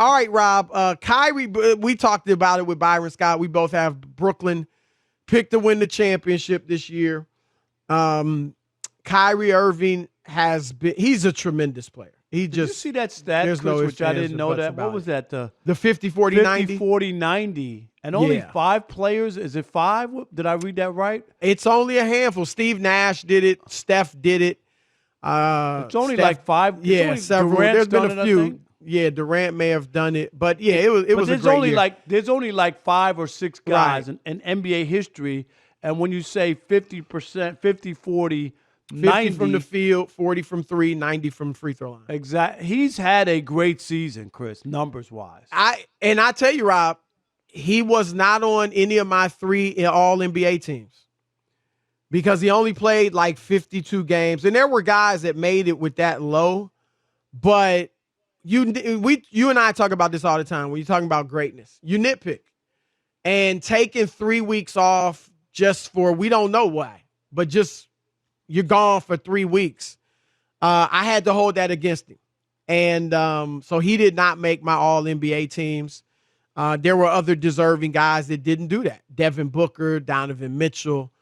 All right, Rob. Kyrie, we talked about it with Byron Scott. We both have Brooklyn picked to win the championship this year. Kyrie Irving he's a tremendous player. Did you see that stat, Chris, which I didn't know that? What was that? The 50-40-90? 50-40-90. And only 5 players. Is it 5? Did I read that right? It's only a handful. Steve Nash did it. Steph did it. It's only like 5. Yeah, several. Durant's There's been a few. Yeah, Durant may have done it. But, yeah, it was a great year. There's only like 5 or 6 guys in NBA history. And when you say 50%, 50-40, 90 from the field, 40 from 3, 90 from free throw line. Exactly. He's had a great season, Chris, numbers-wise. I tell you, Rob, he was not on any of my 3 All-NBA teams because he only played like 52 games. And there were guys that made it with that low. But you and I talk about this all the time when you're talking about greatness. You nitpick. And taking 3 weeks off just for we don't know why, but just you're gone for 3 weeks. I had to hold that against him. And so he did not make my All-NBA teams. There were other deserving guys that didn't do that. Devin Booker, Donovan Mitchell,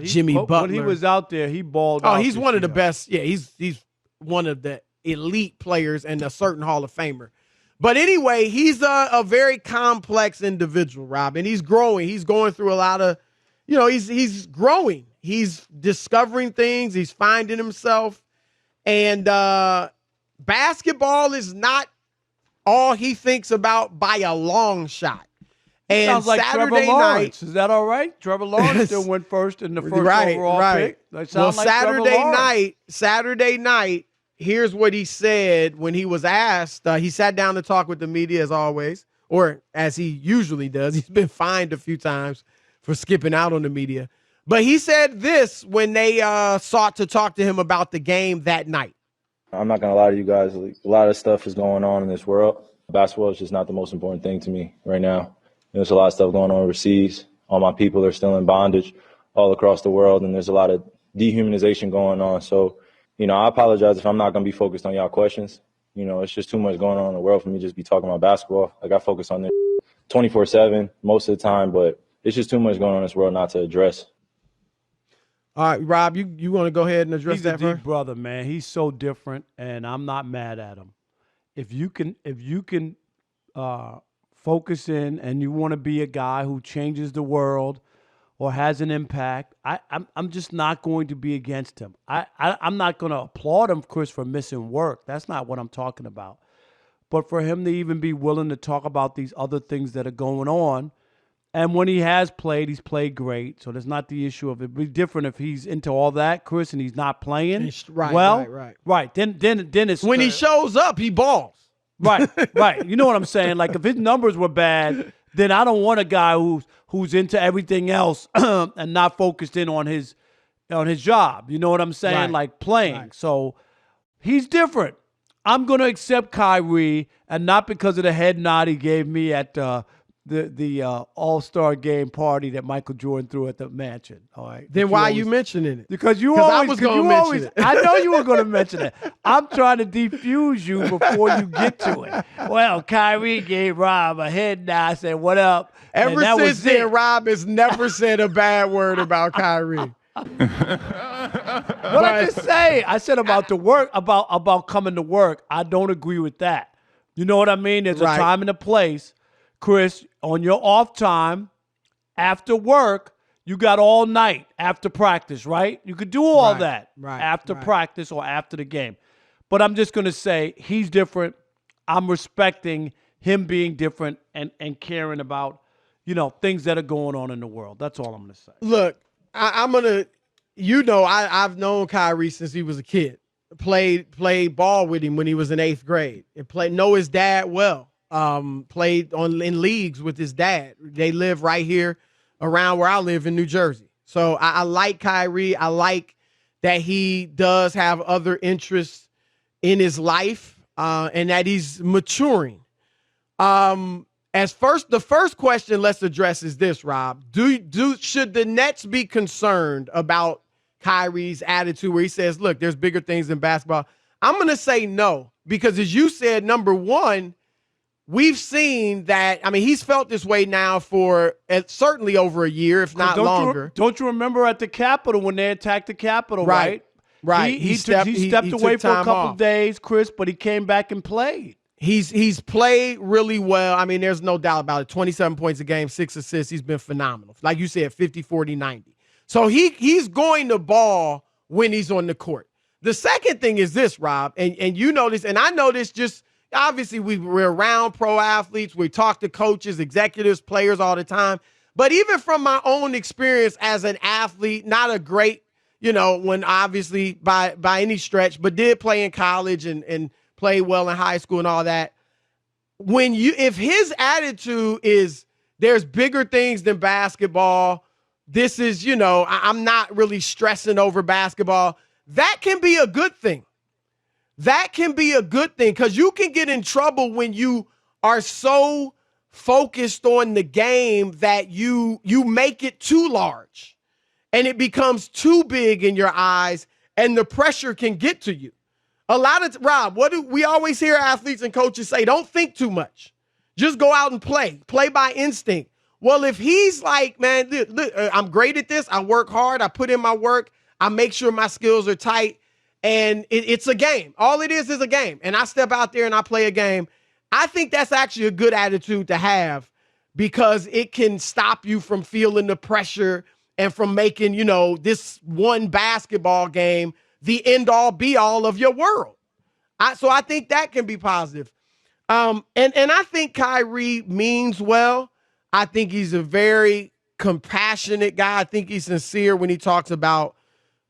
Jimmy Butler. When he was out there, he balled out. Oh, he's one of the best. Yeah, he's one of the elite players and a certain Hall of Famer. But anyway, he's a very complex individual, Rob, and he's growing. He's going through a lot of, he's growing. He's discovering things. He's finding himself. And basketball is not all he thinks about by a long shot. And sounds like Saturday Trevor Lawrence. night, Is that all right? Trevor Lawrence still went first in the first overall pick. Well, Saturday night, here's what he said when he was asked. He sat down to talk with the media as always, or as he usually does. He's been fined a few times for skipping out on the media. But he said this when they sought to talk to him about the game that night. I'm not going to lie to you guys. A lot of stuff is going on in this world. Basketball is just not the most important thing to me right now. There's a lot of stuff going on overseas. All my people are still in bondage all across the world, and there's a lot of dehumanization going on. So, I apologize if I'm not going to be focused on y'all questions. It's just too much going on in the world for me to just be talking about basketball. I got focused on it 24/7 most of the time, but it's just too much going on in this world not to address. All right, Rob, you want to go ahead and address that? He's a deep brother, man. He's so different, and I'm not mad at him. If you can focus in and you want to be a guy who changes the world or has an impact, I'm just not going to be against him. I'm not going to applaud him, Chris, for missing work. That's not what I'm talking about. But for him to even be willing to talk about these other things that are going on, and when he has played, he's played great. So there's not the issue of it. It'd be different if he's into all that, Chris, and he's not playing. Right. Then it's when he shows up, he balls. Right. You know what I'm saying? Like if his numbers were bad, then I don't want a guy who's into everything else and not focused in on his job. You know what I'm saying? Right. Like playing. Right. So he's different. I'm going to accept Kyrie, and not because of the head nod he gave me at the All-Star game party that Michael Jordan threw at the mansion. All right. Then why are you mentioning it? Because I was going to mention it. I know you were going to mention it. I'm trying to defuse you before you get to it. Well, Kyrie gave Rob a head nod, said, "What up?" Ever since then, Rob has never said a bad word about Kyrie. What I just say? I said about the work, about coming to work. I don't agree with that. You know what I mean? There's a time and a place. Chris, on your off time, after work, you got all night after practice, right? You could do all that after practice or after the game. But I'm just going to say he's different. I'm respecting him being different and caring about, things that are going on in the world. That's all I'm going to say. Look, I'm going to, I've known Kyrie since he was a kid. Played ball with him when he was in 8th grade. And know his dad well. Played in leagues with his dad. They live right here around where I live in New Jersey. So I like Kyrie. I like that he does have other interests in his life and that he's maturing. The first question let's address is this, Rob. Should the Nets be concerned about Kyrie's attitude where he says, look, there's bigger things than basketball? I'm going to say no, because as you said, number one, we've seen that. I mean, he's felt this way now for certainly over a year, if not longer. Don't you remember at the Capitol when they attacked the Capitol, right? Right. He stepped away for a couple of days, Chris, but he came back and played. He's played really well. I mean, there's no doubt about it. 27 points a game, 6 assists. He's been phenomenal. Like you said, 50, 40, 90. So he's going to ball when he's on the court. The second thing is this, Rob, and you know this, and I know this just obviously we're around pro athletes. We talk to coaches, executives, players all the time. But even from my own experience as an athlete, not a great, when obviously by any stretch, but did play in college and played well in high school and all that. If his attitude is there's bigger things than basketball, this is, I'm not really stressing over basketball, that can be a good thing. That can be a good thing because you can get in trouble when you are so focused on the game that you make it too large and it becomes too big in your eyes and the pressure can get to you. A lot of Rob, what do we always hear athletes and coaches say? Don't think too much. Just go out and play by instinct. Well, if he's like, man, look, I'm great at this. I work hard. I put in my work. I make sure my skills are tight. And it's a game. All it is a game. And I step out there and I play a game. I think that's actually a good attitude to have because it can stop you from feeling the pressure and from making, this one basketball game the end-all, be-all of your world. So I think that can be positive. And I think Kyrie means well. I think he's a very compassionate guy. I think he's sincere when he talks about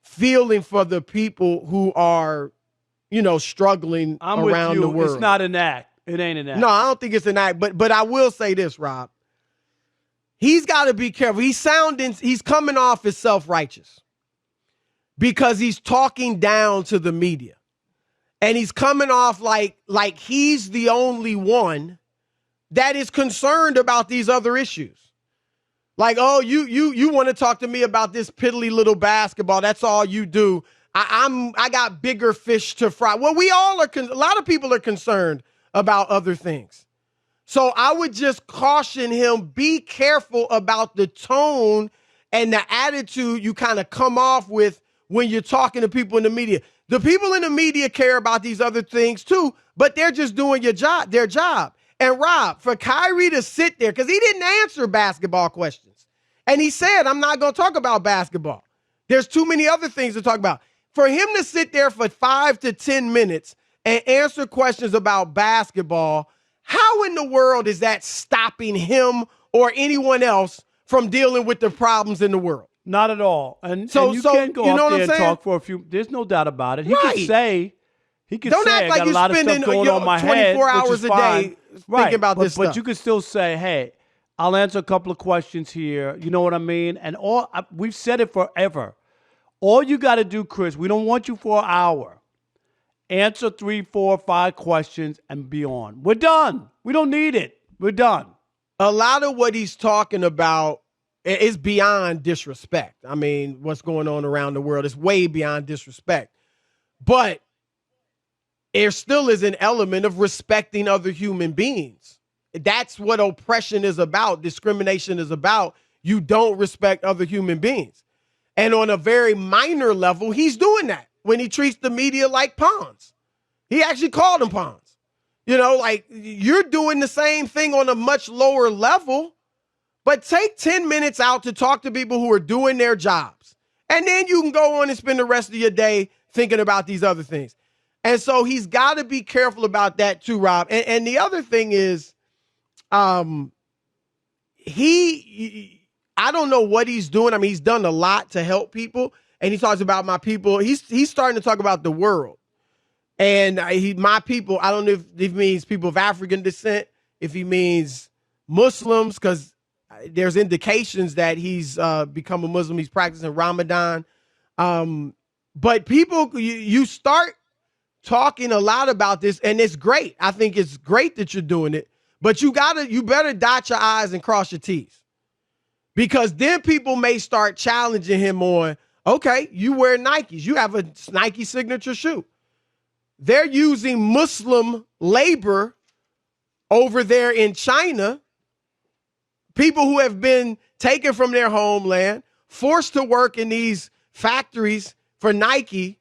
feeling for the people who are, struggling around the world. It's not an act. It ain't an act. No, I don't think it's an act. But I will say this, Rob. He's got to be careful. He's coming off as self-righteous because he's talking down to the media. And he's coming off like he's the only one that is concerned about these other issues. Like, oh, you want to talk to me about this piddly little basketball. That's all you do. I got bigger fish to fry. Well, we all are. A lot of people are concerned about other things. So I would just caution him, be careful about the tone and the attitude you kind of come off with when you're talking to people in the media. The people in the media care about these other things too, but they're just doing their job. And Rob, for Kyrie to sit there, because he didn't answer basketball questions. And he said, I'm not going to talk about basketball. There's too many other things to talk about. For him to sit there for 5 to 10 minutes and answer questions about basketball, how in the world is that stopping him or anyone else from dealing with the problems in the world? Not at all. And you can't go up there and talk for a few. There's no doubt about it. He could say, don't act like you're spending 24 hours a day thinking about this stuff. But you could still say, hey, I'll answer a couple of questions here. You know what I mean? And we've said it forever. All you got to do, Chris, we don't want you for an hour. Answer 3, 4, 5 questions and be on. We're done. We don't need it. We're done. A lot of what he's talking about is beyond disrespect. I mean, what's going on around the world is way beyond disrespect. But there still is an element of respecting other human beings. That's what oppression is about. Discrimination is about. You don't respect other human beings. And on a very minor level, he's doing that when he treats the media like pawns. He actually called them pawns. Like you're doing the same thing on a much lower level, but take 10 minutes out to talk to people who are doing their jobs. And then you can go on and spend the rest of your day thinking about these other things. And so he's got to be careful about that too, Rob. And the other thing is, I don't know what he's doing. I mean, he's done a lot to help people. And he talks about my people. He's starting to talk about the world. And my people, I don't know if he means people of African descent, if he means Muslims, because there's indications that he's become a Muslim. He's practicing Ramadan. But people, you start talking a lot about this, and it's great. I think it's great that you're doing it. But you better dot your I's and cross your T's. Because then people may start challenging him on, okay, you wear Nikes. You have a Nike signature shoe. They're using Muslim labor over there in China, people who have been taken from their homeland, forced to work in these factories for Nike,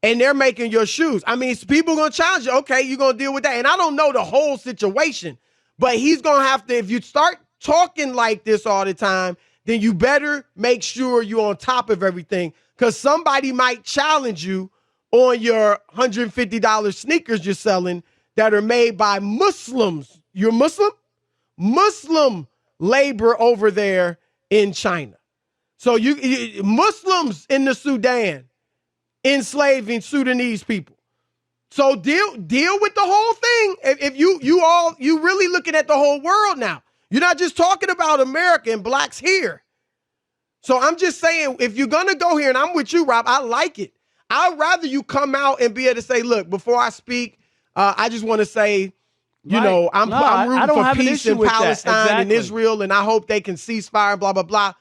and they're making your shoes. I mean, people going to challenge you. Okay, you're going to deal with that. And I don't know the whole situation, but he's going to have to, if you start talking like this all the time, then you better make sure you're on top of everything, because somebody might challenge you on your $150 sneakers you're selling that are made by Muslims. You're Muslim? Muslim labor over there in China. So you Muslims in the Sudan enslaving Sudanese people. So deal with the whole thing. If you really looking at the whole world now. You're not just talking about America and blacks here. So I'm just saying, if you're gonna go here, and I'm with you, Rob, I like it. I'd rather you come out and be able to say, look, before I speak, I just want to say, I'm rooting for peace in Palestine and Israel, and I hope they can cease fire and blah, blah, blah,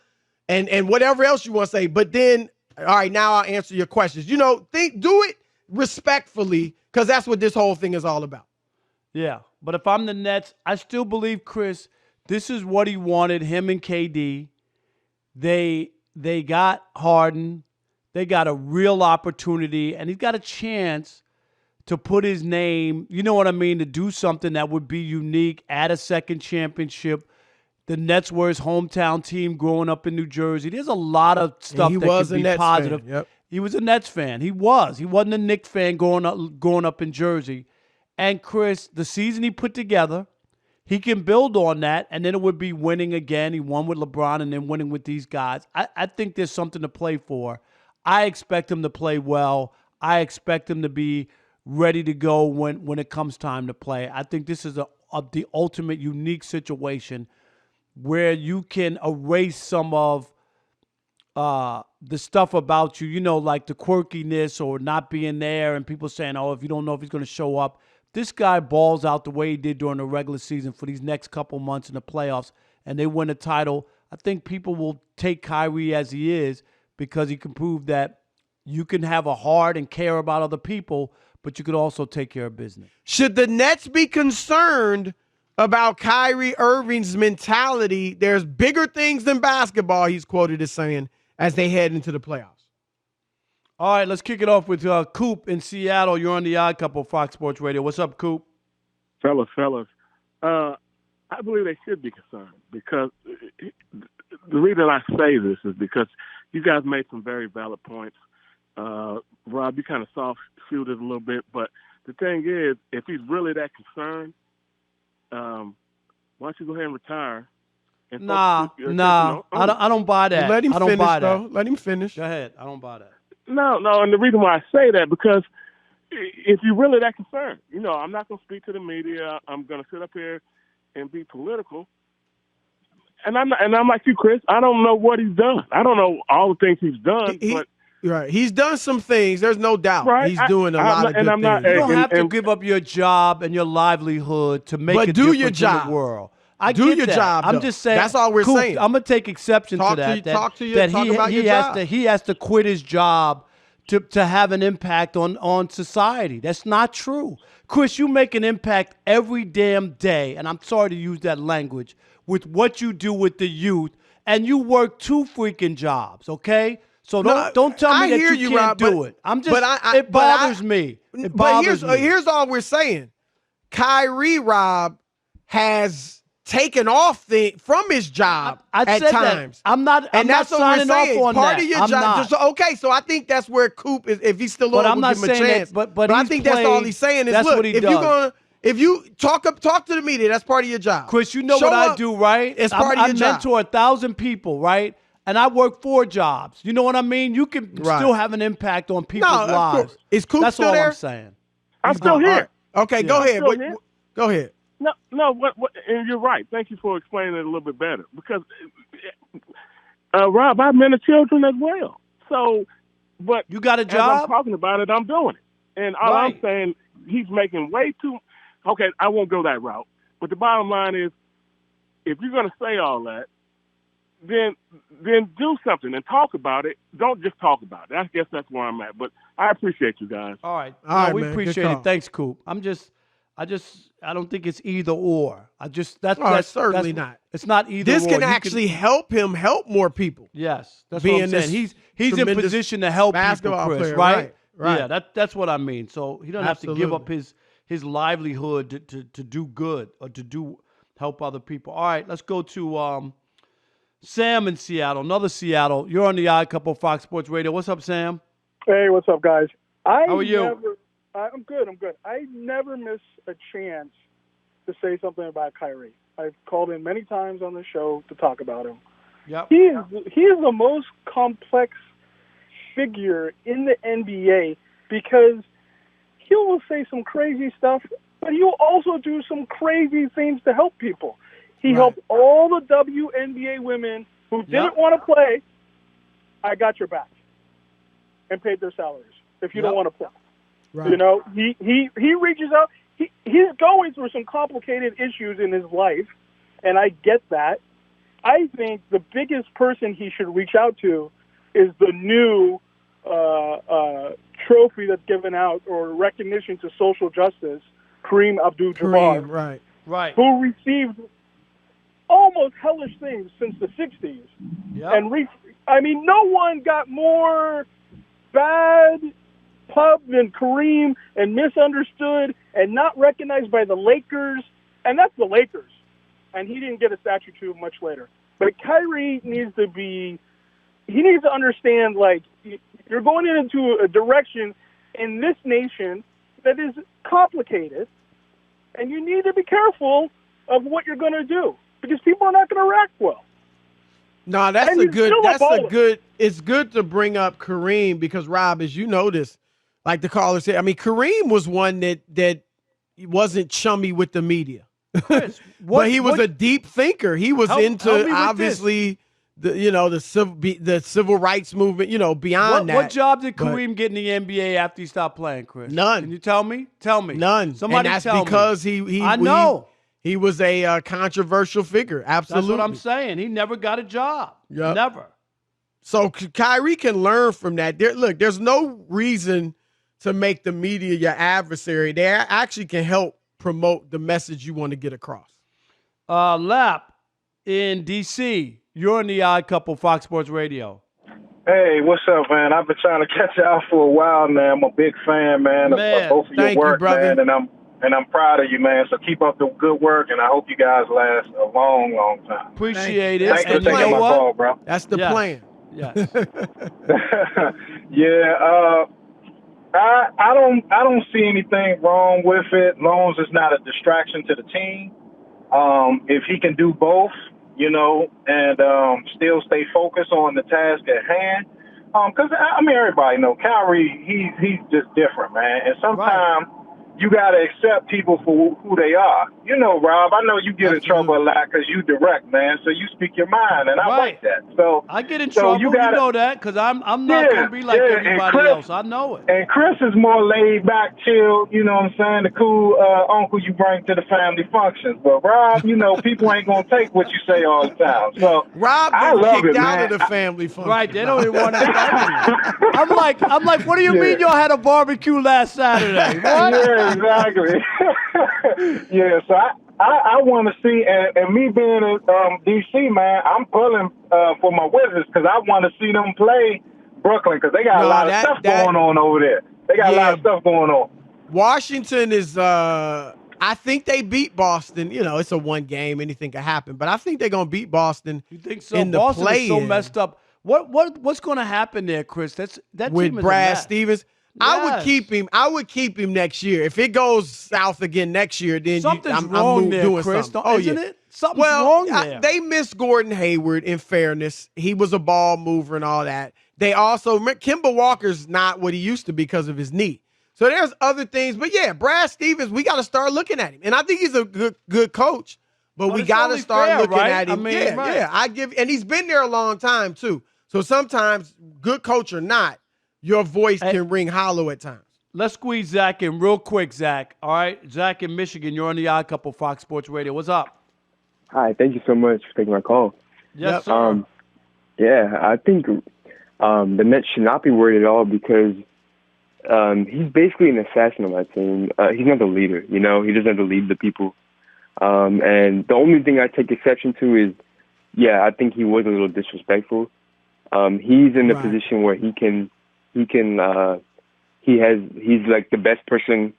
and whatever else you want to say. But then, all right, now I'll answer your questions. Do it respectfully, because that's what this whole thing is all about. Yeah, but if I'm the Nets, I still believe, Chris, this is what he wanted, him and KD. They got Harden. They got a real opportunity, and he's got a chance to put his name, you know what I mean, to do something that would be unique, add a second championship. The Nets were his hometown team growing up in New Jersey. There's a lot of stuff that could be Nets positive. Fan. Yep. He was a Nets fan. He wasn't a Knicks fan growing up in Jersey. And Chris, the season he put together, he can build on that, and then it would be winning again. He won with LeBron and then winning with these guys. I think there's something to play for. I expect him to play well. I expect him to be ready to go when it comes time to play. I think this is the ultimate unique situation where you can erase some of the stuff about you, like the quirkiness or not being there, and people saying, oh, if you don't know if he's going to show up. This guy balls out the way he did during the regular season for these next couple months in the playoffs, and they win a title. I think people will take Kyrie as he is because he can prove that you can have a heart and care about other people, but you could also take care of business. Should the Nets be concerned about Kyrie Irving's mentality? There's bigger things than basketball, he's quoted as saying, as they head into the playoffs. All right, let's kick it off with Coop in Seattle. You're on the Odd Couple, Fox Sports Radio. What's up, Coop? Fellas. I believe they should be concerned, because the reason I say this is because you guys made some very valid points. Rob, you kind of soft-shoot it a little bit, but the thing is, if he's really that concerned, why don't you go ahead and retire? And I don't buy that. Let him I don't finish, buy though. that. Let him finish. Go ahead. I don't buy that. No, and the reason why I say that, because if you're really that concerned, I'm not going to speak to the media. I'm going to sit up here and be political. And I'm like you, Chris. I don't know what he's done. I don't know all the things he's done, but right, he's done some things. There's no doubt. Right. He's doing a lot of good things. You don't have to give up your job and your livelihood to make a difference in the world. I do get your that. job. I'm just saying. That's all we're saying. I'm gonna take exception to that. He has to quit his job to have an impact on society. That's not true. Chris, you make an impact every damn day, and I'm sorry to use that language, with what you do with the youth, and you work 2 freaking jobs, okay? So don't tell me that you can't do it. It bothers me. It bothers me. Here's all we're saying. Kyrie, Rob, has taken off from his job at times. I'm not signing off on part that. of your job. Okay, so I think that's where Coop is. If he's still on, I'm we'll not give him a saying chance. that, but I think that's all he's saying is, look, if you talk to the media, that's part of your job. Chris, you know what I do, right? It's part of your job. I mentor 1,000 people, right? And I work 4 jobs. You know what I mean? You can still have an impact on people's lives. Is Coop that's still all there? I'm saying. I'm still here. Okay, go ahead. Go ahead. No, and you're right. Thank you for explaining it a little bit better. Because, Rob, I mentor children as well. So, but you got a job? As I'm talking about it, I'm doing it. And all I'm saying, he's making way too. Okay, I won't go that route. But the bottom line is, if you're going to say all that, then do something and talk about it. Don't just talk about it. I guess that's where I'm at. But I appreciate you guys. All right. All right, we man. appreciate it. Thanks, Coop. I don't think it's either or. It's certainly not. It's not either This or. can actually help him help more people. Yes, that's being what I'm saying. He's in position to help people, Chris, player, right? Right. Yeah, that's what I mean. So he doesn't have to give up his livelihood to do good or to help other people. All right, let's go to Sam in Seattle. Another Seattle. You're on the Odd Couple Fox Sports Radio. What's up, Sam? Hey, what's up, guys? How are you? I'm good. I never miss a chance to say something about Kyrie. I've called in many times on the show to talk about him. Yep. He is the most complex figure in the NBA because he will say some crazy stuff, but he'll also do some crazy things to help people. He helped all the WNBA women who didn't want to play. I got your back, and paid their salaries if you don't want to play. Right. You know, he reaches out. He's going through some complicated issues in his life, and I get that. I think the biggest person he should reach out to is the new trophy that's given out, or recognition to social justice, Kareem Abdul-Jabbar, right, who received almost hellish things since the 60s. Yep. And no one got more bad pub than Kareem, and misunderstood and not recognized by the Lakers, and that's the Lakers. And he didn't get a statue too much later. But Kyrie needs to understand, like, you're going into a direction in this nation that is complicated, and you need to be careful of what you're going to do, because people are not going to react well. No, it's good to bring up Kareem, because, Rob, as you notice, like the caller said, Kareem was one that wasn't chummy with the media. Chris, but he was a deep thinker. He was into, obviously, the civil rights movement, beyond that. What job did Kareem get in the NBA after he stopped playing, Chris? None. Can you tell me? Tell me. None. Somebody and that's tell because me. I know. He was a controversial figure. Absolutely. That's what I'm saying. He never got a job. Yep. Never. So Kyrie can learn from that. There's no reason to make the media your adversary. They actually can help promote the message you want to get across. Lap in D.C., you're on the Odd Couple Fox Sports Radio. Hey, what's up, man? I've been trying to catch y'all for a while now. I'm a big fan, man, of both of your work, man, and I'm proud of you, man. So keep up the good work, and I hope you guys last a long, long time. Appreciate it. Thanks for taking my call, bro. That's the plan. Yes. Yeah. I don't see anything wrong with it, as long as it's not a distraction to the team. If he can do both, and still stay focused on the task at hand. Because, everybody know Kyrie, he's just different, man. And sometimes you got to accept people for who they are. Rob, I know you get in trouble a lot because you direct, man. So you speak your mind, and I like that. So I get in trouble. You know that, because I'm not going to be like everybody else. I know it. And Chris is more laid back, chill. You know what I'm saying? The cool uncle you bring to the family functions. But Rob, people ain't going to take what you say all the time. So Rob got kicked out of the family function. Right? They don't even want to talk to you. I'm like, what do you mean y'all had a barbecue last Saturday? What? Yeah, exactly. Yeah, so I want to see, and me being in D.C., man, I'm pulling for my Wizards because I want to see them play Brooklyn because they got a lot of stuff going on over there. They got a lot of stuff going on. Washington is, I think they beat Boston. It's a one game, anything can happen, but I think they're going to beat Boston. You think so? In the Boston is so play-in. messed up. What's going to happen there, Chris? That with team is Brad a mess. Stevens. Yes. I would keep him next year. If it goes south again next year, then Something's I'm wrong there, doing Chris. something. Isn't it? Something's wrong there. They missed Gordon Hayward, in fairness. He was a ball mover and all that. They also, Kemba Walker's not what he used to be because of his knee. So there's other things. But, yeah, Brad Stevens, we got to start looking at him. And I think he's a good coach, but we got to start looking at him. And he's been there a long time, too. So sometimes, good coach or not, your voice can ring hollow at times. Let's squeeze Zach in real quick, Zach. All right? Zach in Michigan, you're on the Odd Couple Fox Sports Radio. What's up? Hi, thank you so much for taking my call. Yes, sir. I think the Nets should not be worried at all because he's basically an assassin on my team. He's not the leader, you know. He doesn't have to lead the people. And the only thing I take exception to is, yeah, I think he was a little disrespectful. He's in a position where he's like the best person,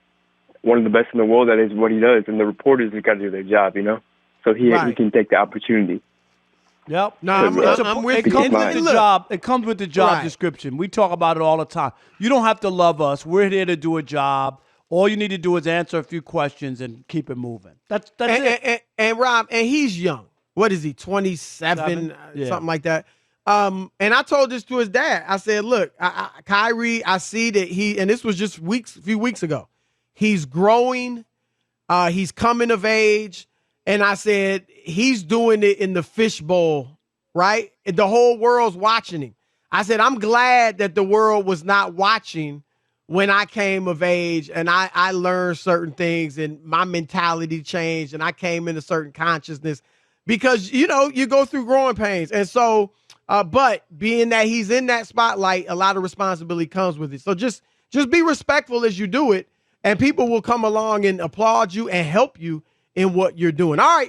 one of the best in the world. That is what he does, and the reporters have got to do their job, you know. So he can take the opportunity. Yep. No, I'm with you. It comes with the job. It comes with the job Right. description. We talk about it all the time. You don't have to love us. We're here to do a job. All you need to do is answer a few questions and keep it moving. That's it. And Rob, and he's young. What is he? 27, something like that. And I told this to his dad. I said, "Look, Kyrie, I see that and this was just a few weeks ago. He's growing. He's coming of age." And I said, he's doing it in the fishbowl, right? And the whole world's watching him. I said, I'm glad that the world was not watching when I came of age and I learned certain things and my mentality changed and I came into certain consciousness because, you know, you go through growing pains. And so, but being that he's in that spotlight, a lot of responsibility comes with it. So just be respectful as you do it, and people will come along and applaud you and help you in what you're doing. All right.